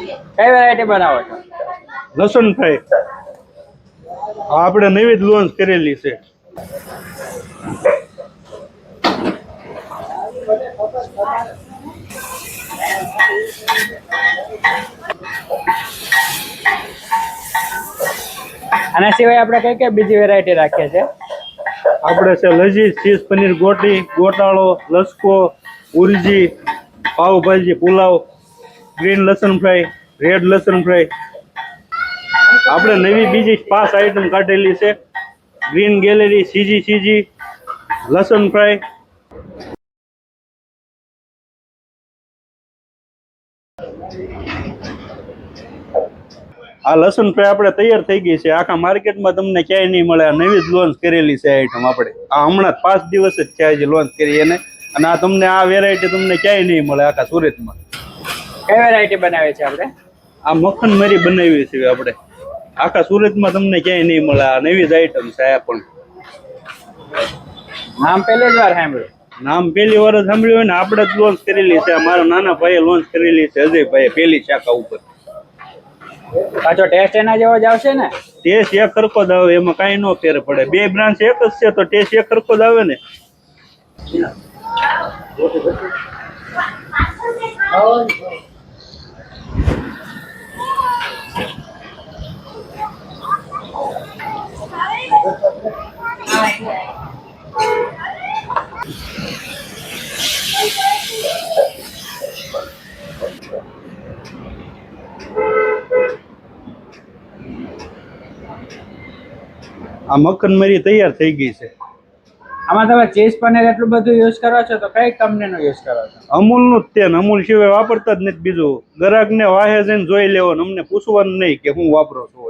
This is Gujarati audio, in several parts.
કઈ વેરાયટી બનાવો છો? લસણ ફ્રાય આપણે નવી જ લોન્ચ કરેલી છે. આના સિવાય આપણે કઈ કઈ બીજી વેરાયટી રાખીએ છીએ? આપણે છે લજીજ, ચીઝ પનીર ગોટી, ગોટાળો, લસકો, ઉરજી, પાવભાજી, પુલાવ, ગ્રીન લસણ ફ્રાય, રેડ લસણ ફ્રાય. આપણે નવી બીજી 5 આઈટમ કાઢેલી છે. ગ્રીન ગેલેરી, સીજી લસણ ફ્રાય. આ લસણ ફ્રાય આપણે તૈયાર થઈ ગઈ છે. આખા માર્કેટમાં તમને ક્યાંય નહીં મળે. આ નવી જ લોન્ચ કરેલી છે આઈટમ. આપણે આ હમણાં 5 દિવસ જ થયા છે લોન્ચ કરી એને, અને આ તમને આ વેરાયટી તમને ક્યાંય નહીં મળે આખા સુરતમાં. કઈ વેરાયટી બનાવી છે આપણે? આ મક્ખન મરી બનાવી છે આપણે. આખા સુરતમાં તમને ક્યાંય નહીં મળે. આ નવી જ આઈટમ છે. આ પણ નામ પહેલી જ વાર સાંભળ્યું. નામ પહેલી વાર જ સાંભળ્યું હોય ને. આપણે જ લોન્ચ કરેલી છે. મારા નાના ભાઈએ લોન્ચ કરેલી છે, અજયભાઈએ, પહેલી શાખા ઉપર. પાછો ટેસ્ટ એના જેવો જ આવશે ને? ટેસ્ટ એક સરખો જ આવે, એમાં કાંઈ ન ફેર પડે. 2 બ્રાન્ચ એક જ છે તો ટેસ્ટ એક સરખો જ આવે ને. આ મક્ખન મરી તૈયાર થઈ ગઈ છે. આમાં તમે ચીઝ પનીર એટલું બધું યુઝ કરો છો તો કઈ કંપનીનું યુઝ કરો છો? અમૂલનું જ તેલ. અમૂલ સિવાય વાપરતા જ નથી બીજું. ગ્રાહકને વાહે જઈને જોઈ લેવાનું, અમને પૂછવાનું નહીં કે હું વાપરો છો.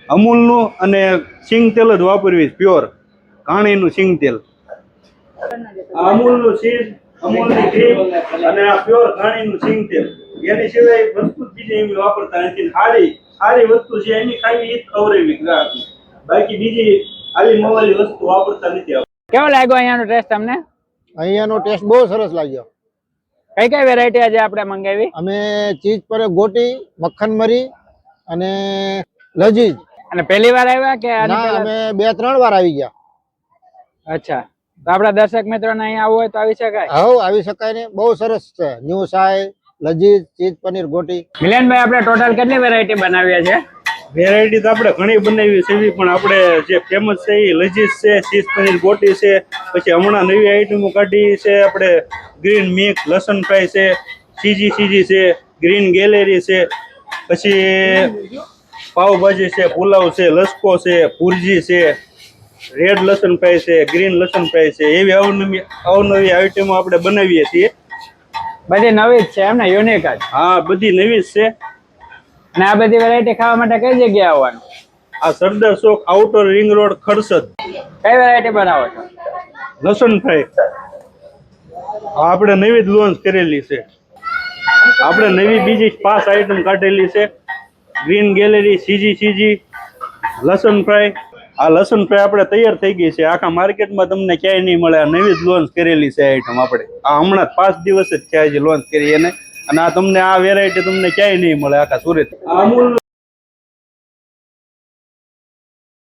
અમૂલનું અને સિંગ તેલ જ વાપરવી, પ્યોર ઘાણીનું સિંગ તેલ. અમૂલનું ચીઝ, અમૂલની ક્રીમ અને આ પ્યોર ઘાણીનું સિંગ તેલ. એની સિવાય વસ્તુ બીજી એવી વાપરતા નથી. સારી વસ્તુ છે એની ખાવી, એ જ ખવડાવી ગ્રાહકને. બાકી બીજી આલી મવાલી વસ્તુ વાપરતા નથી. કેવો લાગ્યો અહીંયાનો ટેસ્ટ તમને? અહીંયાનો ટેસ્ટ બહુ સરસ લાગ્યો. કઈ કઈ વેરાયટી આજે આપણે મંગાવી? અમે ચીઝ પર ગોટી, મક્ખન મરી અને લજીજ. અને પહેલી વાર આવ્યા કે ના, અમે 2-3 વાર આવી ગયા. અચ્છા, તો આપણા દર્શક મિત્રોને અહીંયા આવવું હોય તો આવી શકાય? હા, આવી શકાય ને. બહુ સરસ છે. ન્યુ સાય, લજીજ, ચીઝ પનીર ગોટી. મિલનભાઈ, આપણે ટોટલ કેટલી વેરાયટી બનાવી છે? વેરાયટી તો આપણે ઘણી બનાવી છે, પણ આપણે જે ફેમસ છે એ લજીજ છે, ચીઝ પનીર ગોટી છે. પછી હમણાં નવી આઈટમો કાઢી છે આપણે. ગ્રીન મિક્સ લસણ ફ્રાય છે, સીજી છે, ગ્રીન ગેલેરી છે, પછી પાવભાજી છે, પુલાવ છે, લસકો છે, પુરજી છે, રેડ લસણ ફ્રાય છે, ગ્રીન લસણ ફ્રાય છે. એવી અવનવી આઈટમો આપણે બનાવીએ છીએ. બધી નવી જ છે એમ ને? યુનિક જ? હા, બધી નવી જ છે. અને આ બધી વેરાયટી ખાવા માટે કઈ જગ્યાએ આવવાનું? આ સરદાર ચોક, આઉટર રિંગ રોડ, ખરસદ. કઈ વેરાયટી બનાવો છો? લસણ ફ્રાય આપણે નવી જ લોન્ચ કરેલી છે. આપણે નવી બીજી 5 આઈટમ કાઢેલી છે. ગ્રીન ગેલેરી, સીજી લસણ ફ્રાય. આ લસણ ફ્રાય આપણે તૈયાર થઈ ગઈ છે. આખા માર્કેટમાં તમને ક્યાંય નહીં મળે. આ નવી જ લોન્ચ કરેલી છે આઈટમ. આપણે આ હમણાં 5 દિવસ જ થયા છે લોન્ચ કરી એને, અને આ તમને આ વેરાયટી તમને ક્યાંય નહીં મળે આખા સુરત. અમૂલ